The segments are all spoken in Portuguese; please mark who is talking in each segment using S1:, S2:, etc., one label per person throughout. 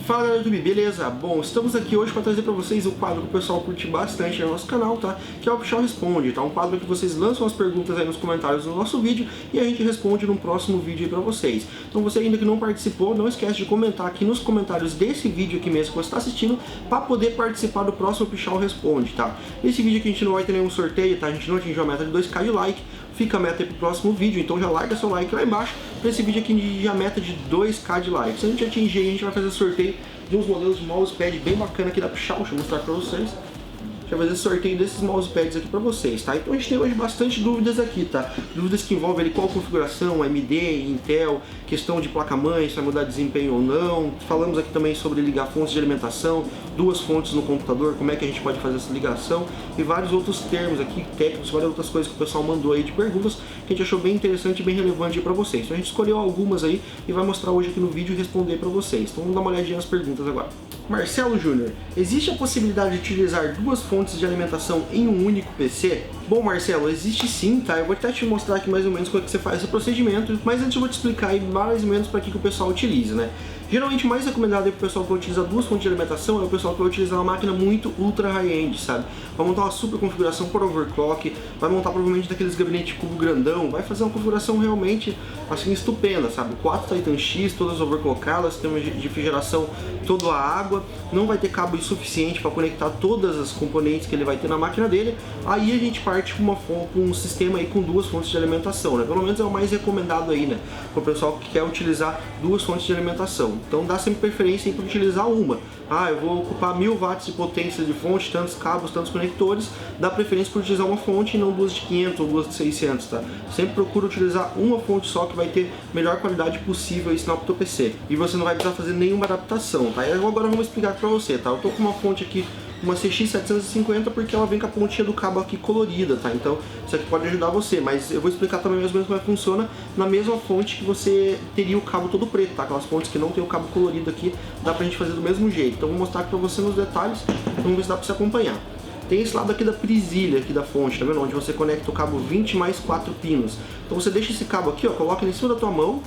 S1: Fala galera do YouTube, beleza? Bom, estamos aqui hoje para trazer para vocês o quadro que o pessoal curte bastante no nosso canal, tá? Que é o Pichau Responde, tá? Um quadro que vocês lançam as perguntas aí nos comentários do nosso vídeo e a gente responde no próximo vídeo aí para vocês. Então você ainda que não participou, não esquece de comentar aqui nos comentários desse vídeo aqui mesmo que você está assistindo para poder participar do próximo Pichau Responde, tá? Nesse vídeo aqui a gente não vai ter nenhum sorteio, tá? A gente não atingiu a meta de 2k de like. Fica a meta aí pro próximo vídeo, então já larga seu like lá embaixo para esse vídeo aqui de a meta de 2k de likes. Se a gente atingir, a gente vai fazer sorteio de uns modelos de mousepad bem bacana aqui da Pichau, deixa eu mostrar para vocês. Já vou fazer sorteio desses mousepads aqui para vocês, tá? Então a gente tem hoje bastante dúvidas aqui, tá? Dúvidas que envolvem ali qual configuração, AMD, Intel, questão de placa-mãe, se vai mudar desempenho ou não. Falamos aqui também sobre ligar fontes de alimentação, duas fontes no computador, como é que a gente pode fazer essa ligação e vários outros termos aqui, técnicos, várias outras coisas que o pessoal mandou aí de perguntas que a gente achou bem interessante e bem relevante para vocês. Então a gente escolheu algumas aí e vai mostrar hoje aqui no vídeo e responder para vocês. Então vamos dar uma olhadinha nas perguntas agora. Marcelo Júnior, existe a possibilidade de utilizar duas fontes de alimentação em um único PC? Bom, Marcelo, existe sim, tá? Eu vou até te mostrar aqui mais ou menos como é que você faz esse procedimento, mas antes eu vou te explicar aí mais ou menos para que o pessoal utiliza, né? Geralmente o mais recomendado aí pro pessoal que utiliza duas fontes de alimentação é o pessoal que vai utilizar uma máquina muito ultra high-end, sabe? Vai montar uma super configuração por overclock, vai montar provavelmente daqueles gabinetes cubo grandão, vai fazer uma configuração realmente assim estupenda, sabe? 4 Titan X, todas overclockadas, sistema de refrigeração toda a água, não vai ter cabo suficiente para conectar todas as componentes que ele vai ter na máquina dele. Aí a gente parte com um sistema aí com duas fontes de alimentação, né? Pelo menos é o mais recomendado aí, né? Para o pessoal que quer utilizar duas fontes de alimentação. Então dá sempre preferência para utilizar uma. Ah, eu vou ocupar 1000 watts de potência de fonte, tantos cabos, tantos conectores, dá preferência por utilizar uma fonte e não duas de 500 ou duas de 600, tá? Sempre procura utilizar uma fonte só que vai ter melhor qualidade possível aí no teu PC. E você não vai precisar fazer nenhuma adaptação, tá? E agora vamos explicar para você, tá? Eu tô com uma fonte aqui, uma CX750, porque ela vem com a pontinha do cabo aqui colorida, tá? Então isso aqui pode ajudar você, mas eu vou explicar também mais ou menos como é que funciona na mesma fonte que você teria o cabo todo preto, tá? Aquelas fontes que não tem o cabo colorido aqui, dá pra gente fazer do mesmo jeito. Então vou mostrar aqui pra você nos detalhes, vamos ver se dá pra você acompanhar. Tem esse lado aqui da presilha aqui da fonte, tá vendo? Onde você conecta o cabo 20 mais 4 pinos. Então você deixa esse cabo aqui, ó, coloca ele em cima da tua mão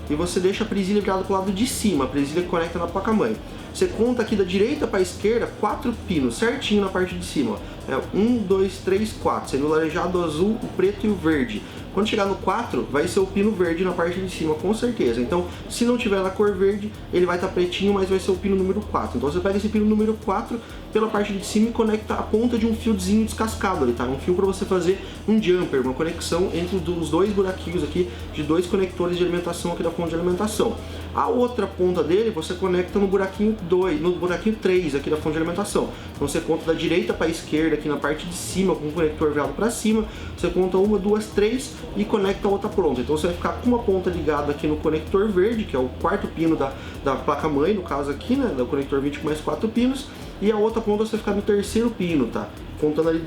S1: e você deixa a presilha virada pro lado de cima, a presilha que conecta na placa-mãe. Você conta aqui da direita para a esquerda 4 pinos, certinho na parte de cima. Ó. 1, 2, 3, 4. Sendo o laranjado, o azul, o preto e o verde. Quando chegar no 4, vai ser o pino verde na parte de cima, com certeza. Então, se não tiver na cor verde, ele vai estar pretinho, mas vai ser o pino número 4. Então você pega esse pino número 4 pela parte de cima e conecta a ponta de um fiozinho descascado ali, tá? Um fio para você fazer um jumper, uma conexão entre os dois buraquinhos aqui, de dois conectores de alimentação aqui da fonte de alimentação. A outra ponta dele você conecta no buraquinho 2, no buraquinho 3 aqui da fonte de alimentação. Então você conta da direita para a esquerda aqui na parte de cima com o conector virado para cima. Você conta 1, 2, 3 e conecta a outra ponta. Então você vai ficar com uma ponta ligada aqui no conector verde, que é o quarto pino da placa-mãe, no caso aqui, né, do conector 20 com mais 4 pinos. E a outra ponta você vai ficar no terceiro pino, tá? Contando ali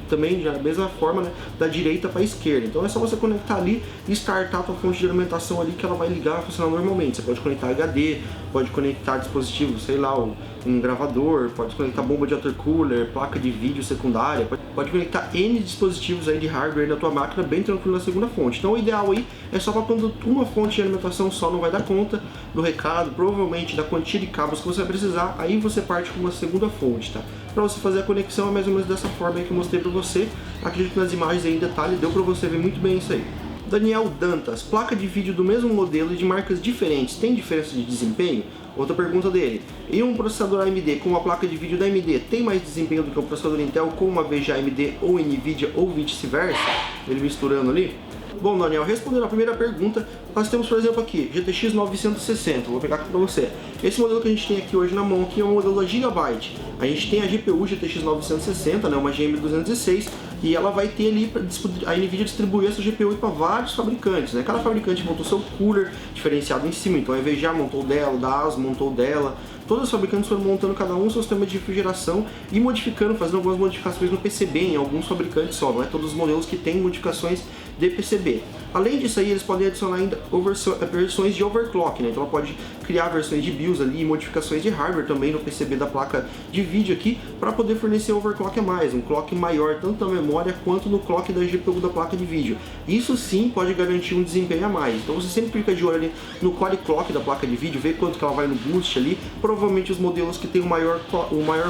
S1: também da mesma forma, né, da direita para a esquerda. Então é só você conectar ali e startar a tua fonte de alimentação ali que ela vai ligar e funcionar normalmente. Você pode conectar HD, pode conectar dispositivo, sei lá, um gravador, pode conectar bomba de watercooler, placa de vídeo secundária, pode conectar N dispositivos aí de hardware na tua máquina bem tranquilo na segunda fonte. Então o ideal aí é só para quando uma fonte de alimentação só não vai dar conta do recado, provavelmente da quantia de cabos que você vai precisar, aí você parte com uma segunda fonte, tá? Para você fazer a conexão é mais ou menos dessa forma aí que eu mostrei para você. Acredito que nas imagens aí em detalhe deu para você ver muito bem isso aí. Daniel Dantas, placa de vídeo do mesmo modelo e de marcas diferentes, tem diferença de desempenho? Outra pergunta dele, e um processador AMD com uma placa de vídeo da AMD tem mais desempenho do que um processador Intel com uma VGA AMD ou Nvidia ou vice-versa? Ele misturando ali. Bom, Daniel, respondendo a primeira pergunta, nós temos, por exemplo, aqui, GTX 960, vou pegar aqui para você. Esse modelo que a gente tem aqui hoje na mão aqui é um modelo da Gigabyte. A gente tem a GPU GTX 960, né, uma GM206, e ela vai ter ali, a Nvidia distribuir essa GPU para vários fabricantes, né? Cada fabricante montou seu cooler diferenciado em cima, então a EVGA montou dela, da ASUS montou dela. Todos os fabricantes foram montando cada um seu sistema de refrigeração e modificando, fazendo algumas modificações no PCB em alguns fabricantes só, não é todos os modelos que têm modificações de PCB. Além disso aí, eles podem adicionar ainda versões de overclock, né? Então ela pode criar versões de BIOS ali e modificações de hardware também no PCB da placa de vídeo aqui para poder fornecer overclock a mais, um clock maior tanto na memória memória quanto no clock da GPU da placa de vídeo. Isso sim pode garantir um desempenho a mais. Então você sempre fica de olho ali no core clock da placa de vídeo, vê quanto que ela vai no boost ali. Provavelmente os modelos que tem o maior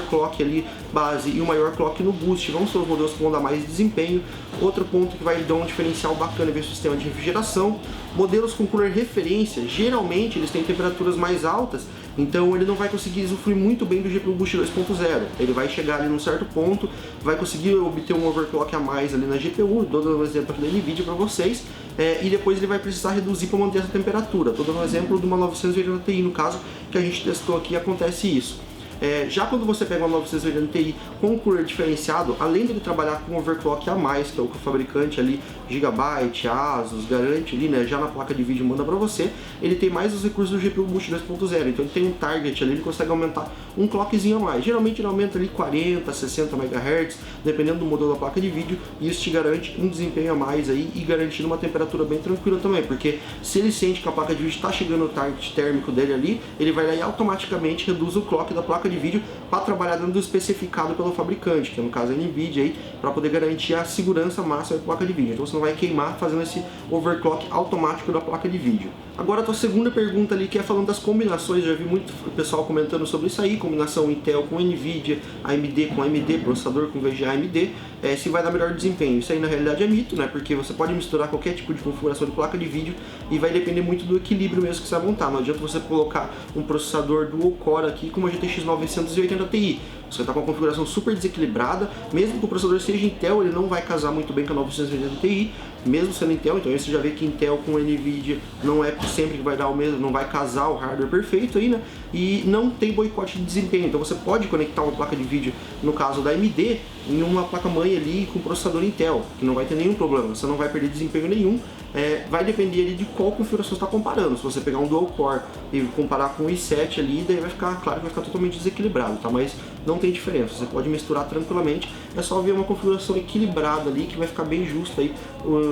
S1: clock ali base e o maior clock no boost vão ser os modelos que vão dar mais desempenho. Outro ponto que vai dar um diferencial bacana é o sistema de refrigeração. Modelos com cooler referência, geralmente eles têm temperaturas mais altas, então ele não vai conseguir usufruir muito bem do GPU Boost 2.0. Ele vai chegar ali num certo ponto, vai conseguir obter um overclock a mais ali na GPU, dou um exemplo aqui da NVIDIA para vocês, e depois ele vai precisar reduzir para manter essa temperatura. Estou dando um exemplo de uma 980 Ti, no caso, que a gente testou aqui, acontece isso. Já quando você pega uma 980 Ti com um cooler diferenciado, além dele trabalhar com overclock a mais, que é o que o fabricante ali, Gigabyte, Asus, garante ali, né, já na placa de vídeo manda para você, ele tem mais os recursos do GPU Boost 2.0, então ele tem um target ali, ele consegue aumentar um clockzinho a mais. Geralmente ele aumenta ali 40, 60 MHz, dependendo do modelo da placa de vídeo, e isso te garante um desempenho a mais aí e garantindo uma temperatura bem tranquila também, porque se ele sente que a placa de vídeo está chegando no target térmico dele ali, ele vai lá e automaticamente reduz o clock da placa de vídeo para trabalhar dentro do especificado pelo fabricante, que no caso é a NVIDIA aí, para poder garantir a segurança máxima da placa de vídeo. Então você não vai queimar fazendo esse overclock automático da placa de vídeo. Agora a tua segunda pergunta ali, que é falando das combinações, já vi muito pessoal comentando sobre isso aí, combinação Intel com NVIDIA, AMD com AMD, processador com VGA AMD, se vai dar melhor desempenho. Isso aí na realidade é mito, né, porque você pode misturar qualquer tipo de configuração de placa de vídeo e vai depender muito do equilíbrio mesmo que você vai montar. Não adianta você colocar um processador dual core aqui com uma GTX 980 Ti. Você está com uma configuração super desequilibrada, mesmo que o processador seja Intel, ele não vai casar muito bem com a 980 Ti, mesmo sendo Intel. Então aí você já vê que Intel com NVIDIA não é sempre que vai dar o mesmo, não vai casar o hardware perfeito aí, né? E não tem boicote de desempenho. Então você pode conectar uma placa de vídeo, no caso da AMD, em uma placa-mãe ali com processador Intel, que não vai ter nenhum problema, você não vai perder desempenho nenhum. Vai depender ali de qual configuração você está comparando. Se você pegar um dual core e comparar com o i7 ali, daí vai ficar, claro que vai ficar totalmente desequilibrado, tá? Mas não tem diferença, você pode misturar tranquilamente, é só ver uma configuração equilibrada ali que vai ficar bem justa aí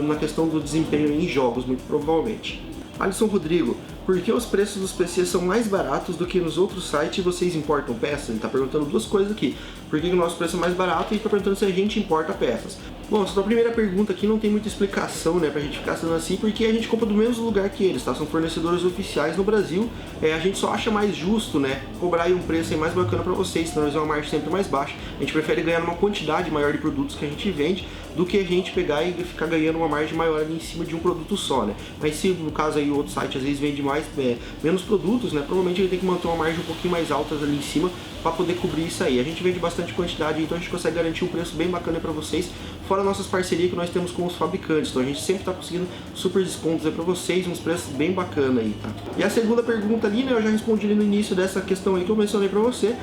S1: na questão do desempenho em jogos, muito provavelmente. Alisson Rodrigo, por que os preços dos PCs são mais baratos do que nos outros sites e vocês importam peças? Ele está perguntando duas coisas aqui. Por que o nosso preço é mais barato e está perguntando se a gente importa peças. Bom, essa primeira pergunta aqui não tem muita explicação, né, pra gente ficar sendo assim, porque a gente compra do mesmo lugar que eles, tá? São fornecedores oficiais no Brasil. A gente só acha mais justo, né, cobrar aí um preço aí mais bacana pra vocês, senão eles vão uma margem sempre mais baixa. A gente prefere ganhar uma quantidade maior de produtos que a gente vende do que a gente pegar e ficar ganhando uma margem maior ali em cima de um produto só, né? Mas se no caso aí o outro site às vezes vende menos produtos, né, provavelmente ele tem que manter uma margem um pouquinho mais alta ali em cima para poder cobrir isso aí. A gente vende bastante quantidade, então a gente consegue garantir um preço bem bacana para vocês, fora nossas parcerias que nós temos com os fabricantes. Então a gente sempre está conseguindo super descontos aí para vocês, uns preços bem bacana aí, tá? E a segunda pergunta ali, né, eu já respondi ali no início dessa questão aí que eu mencionei para você,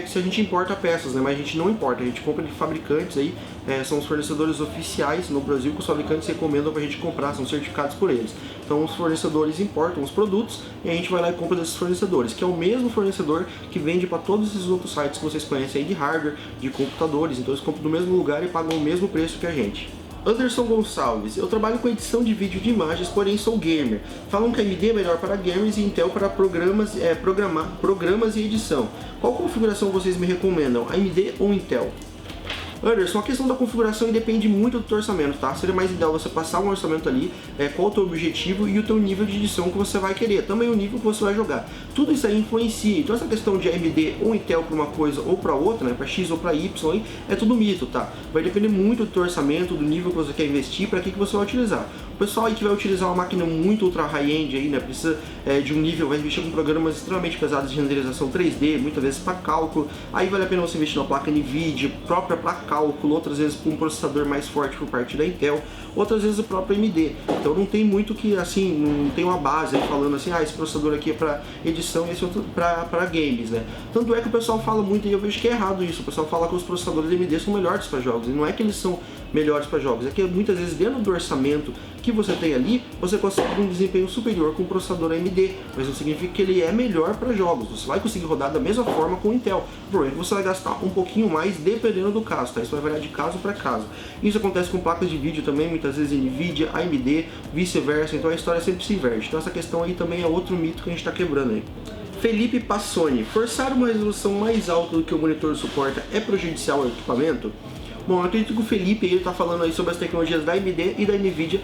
S1: se a gente importa peças, né, mas a gente não importa, a gente compra de fabricantes aí, são os fornecedores oficiais no Brasil que os fabricantes recomendam para a gente comprar, são certificados por eles. Então os fornecedores importam os produtos e a gente vai lá e compra desses fornecedores, que é o mesmo fornecedor que vende para todos esses outros sites que vocês conhecem aí de hardware, de computadores. Então eles compram do mesmo lugar e pagam o mesmo preço que a gente. Anderson Gonçalves, eu trabalho com edição de vídeo de imagens, porém sou gamer. Falam que a AMD é melhor para gamers e Intel para programas e edição. Qual configuração vocês me recomendam, AMD ou Intel? Anderson, a questão da configuração depende muito do teu orçamento, tá? Seria mais ideal você passar um orçamento ali, qual o teu objetivo e o teu nível de edição que você vai querer, também o nível que você vai jogar. Tudo isso aí influencia, então essa questão de AMD ou Intel para uma coisa ou para outra, né, para X ou para Y, aí, é tudo mito, tá? Vai depender muito do teu orçamento, do nível que você quer investir, para que você vai utilizar. O pessoal aí que vai utilizar uma máquina muito ultra high-end aí, né, precisa de um nível, vai investir com programas extremamente pesados de renderização 3D, muitas vezes para cálculo, aí vale a pena você investir numa placa NVIDIA, própria para cálculo, outras vezes com um processador mais forte por parte da Intel, outras vezes o próprio AMD. Então não tem muito que, assim, não tem uma base aí falando assim, esse processador aqui é para edição e esse outro para games, né? Tanto é que o pessoal fala muito, e eu vejo que é errado isso, o pessoal fala que os processadores da AMD são melhores para jogos, e não é que eles são melhores para jogos, é que muitas vezes dentro do orçamento que você tem ali, você consegue um desempenho superior com o processador AMD, mas não significa que ele é melhor para jogos, você vai conseguir rodar da mesma forma com o Intel. O problema é que você vai gastar um pouquinho mais dependendo do caso, tá? Isso vai variar de caso para caso. Isso acontece com placas de vídeo também, muitas vezes NVIDIA, AMD, vice-versa, então a história sempre se inverte. Então essa questão aí também é outro mito que a gente está quebrando aí. Felipe Passoni, forçar uma resolução mais alta do que o monitor suporta é prejudicial ao equipamento? Bom, eu acredito que o Felipe ele tá falando aí sobre as tecnologias da AMD e da NVIDIA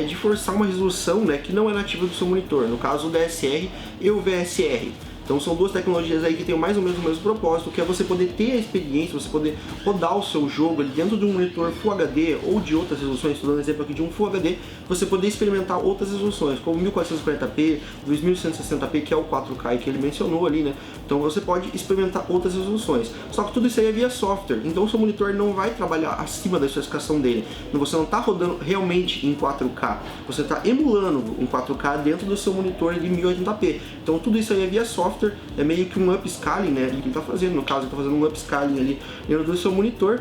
S1: de forçar uma resolução, né, que não é nativa do seu monitor, no caso o DSR e o VSR. Então são duas tecnologias aí que têm mais ou menos o mesmo propósito, que é você poder ter a experiência, você poder rodar o seu jogo ali dentro de um monitor Full HD ou de outras resoluções. Estou dando exemplo aqui de um Full HD, você poder experimentar outras resoluções, como 1440p, 2160p, que é o 4K que ele mencionou ali, né? Então você pode experimentar outras resoluções. Só que tudo isso aí é via software, então o seu monitor não vai trabalhar acima da especificação dele. Você não está rodando realmente em 4K, você está emulando um 4K dentro do seu monitor de 1080p. Então tudo isso aí é via software. É meio que um upscaling, né, que ele está fazendo, no caso ele está fazendo um upscaling ali dentro do seu monitor,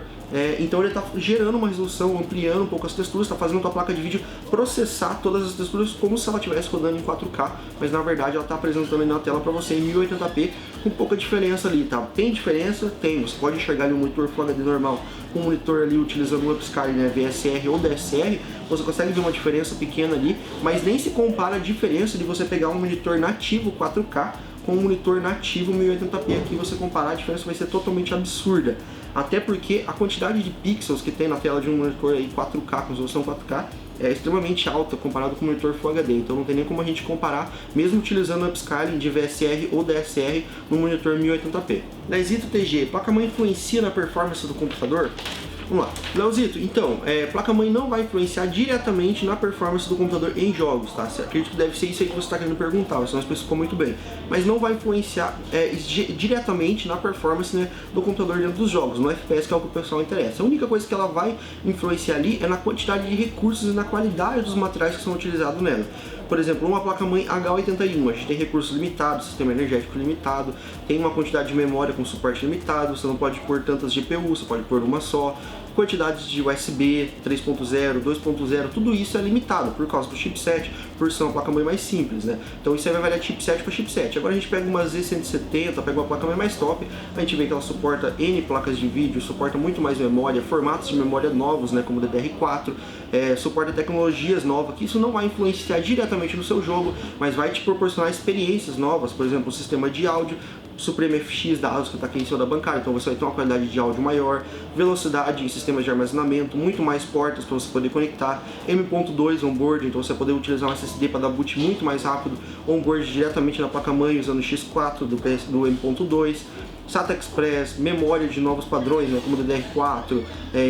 S1: então ele está gerando uma resolução, ampliando um pouco as texturas, está fazendo a tua placa de vídeo processar todas as texturas como se ela estivesse rodando em 4K, mas na verdade ela está apresentando na tela para você em 1080p, com pouca diferença ali, tá? Tem diferença? Tem, você pode enxergar ali um monitor Full HD normal, com um monitor ali utilizando um upscaling, né, VSR ou DSR, você consegue ver uma diferença pequena ali, mas nem se compara a diferença de você pegar um monitor nativo 4K com um monitor nativo 1080p. Aqui você comparar, a diferença vai ser totalmente absurda. Até porque a quantidade de pixels que tem na tela de um monitor aí 4K, com resolução 4K, é extremamente alta comparado com o monitor Full HD. Então não tem nem como a gente comparar, mesmo utilizando o upscaling de VSR ou DSR no monitor 1080p. Leozito TG, placa-mãe influencia na performance do computador? Vamos lá, Leozito, então, placa-mãe não vai influenciar diretamente na performance do computador em jogos, tá? Acredito que deve ser isso aí que você está querendo perguntar, você não especificou muito bem. Mas não vai influenciar diretamente na performance, né, do computador dentro dos jogos, no FPS, que é o que o pessoal interessa. A única coisa que ela vai influenciar ali é na quantidade de recursos e na qualidade dos materiais que são utilizados nela. Por exemplo, uma placa-mãe H81, a gente tem recursos limitados, sistema energético limitado, tem uma quantidade de memória com suporte limitado, você não pode pôr tantas GPU, você pode pôr uma só, quantidades de USB 3.0, 2.0, tudo isso é limitado por causa do chipset, por ser uma placa-mãe mais simples, né? Então isso aí vai variar de chipset para chipset. Agora a gente pega uma Z170, pega uma placa-mãe mais top, a gente vê que ela suporta N placas de vídeo, suporta muito mais memória, formatos de memória novos, né, como o DDR4, suporta tecnologias novas, que isso não vai influenciar diretamente no seu jogo, mas vai te proporcionar experiências novas, por exemplo, o sistema de áudio, Supreme FX da ASUS, que está aqui em cima da bancada, então você vai ter uma qualidade de áudio maior, velocidade em sistemas de armazenamento, muito mais portas para você poder conectar, M.2 onboard, então você vai poder utilizar um SSD para dar boot muito mais rápido, onboard diretamente na placa-mãe usando o X4 do M.2, SATA Express, memória de novos padrões, né, como o DDR4,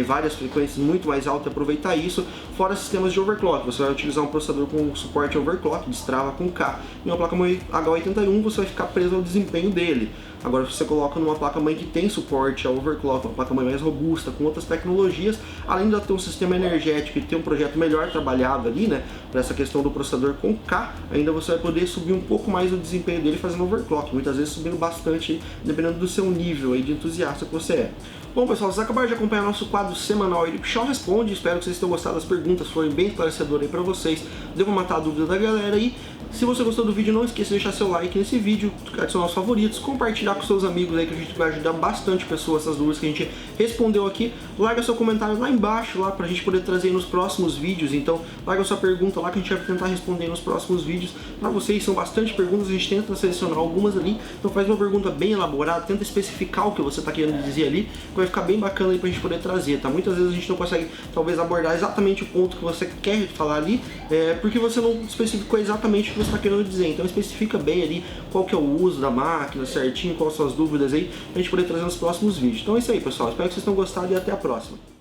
S1: várias frequências muito mais altas, aproveitar isso, fora sistemas de overclock. Você vai utilizar um processador com suporte overclock, destrava com K. Em uma placa-mãe H81 você vai ficar preso ao desempenho dele. Agora, se você coloca numa placa-mãe que tem suporte a overclock, uma placa-mãe mais robusta, com outras tecnologias, além de ter um sistema energético e ter um projeto melhor trabalhado ali, né, para essa questão do processador com K, ainda você vai poder subir um pouco mais o desempenho dele fazendo overclock, muitas vezes subindo bastante, dependendo do seu nível aí de entusiasta que você é. Bom, pessoal, vocês acabaram de acompanhar nosso quadro semanal aí do Pichau Responde. Espero que vocês tenham gostado das perguntas, foram bem esclarecedoras aí pra vocês. Deu pra matar a dúvida da galera aí. Se você gostou do vídeo, não esqueça de deixar seu like nesse vídeo, adicionar os favoritos, compartilhar com seus amigos aí, que a gente vai ajudar bastante pessoas essas dúvidas que a gente respondeu aqui. Larga seu comentário lá embaixo, lá pra gente poder trazer nos próximos vídeos. Então, larga sua pergunta lá que a gente vai tentar responder nos próximos vídeos. Pra vocês, são bastante perguntas, a gente tenta selecionar algumas ali. Então faz uma pergunta bem elaborada, tenta especificar o que você tá querendo dizer ali, que vai ficar bem bacana aí pra gente poder trazer, tá? Muitas vezes a gente não consegue, talvez, abordar exatamente o ponto que você quer falar ali, porque você não especificou exatamente o que você está querendo dizer. Então especifica bem ali qual que é o uso da máquina certinho, quais são as dúvidas aí, pra gente poder trazer nos próximos vídeos. Então é isso aí, pessoal. Espero que vocês tenham gostado e até a próxima.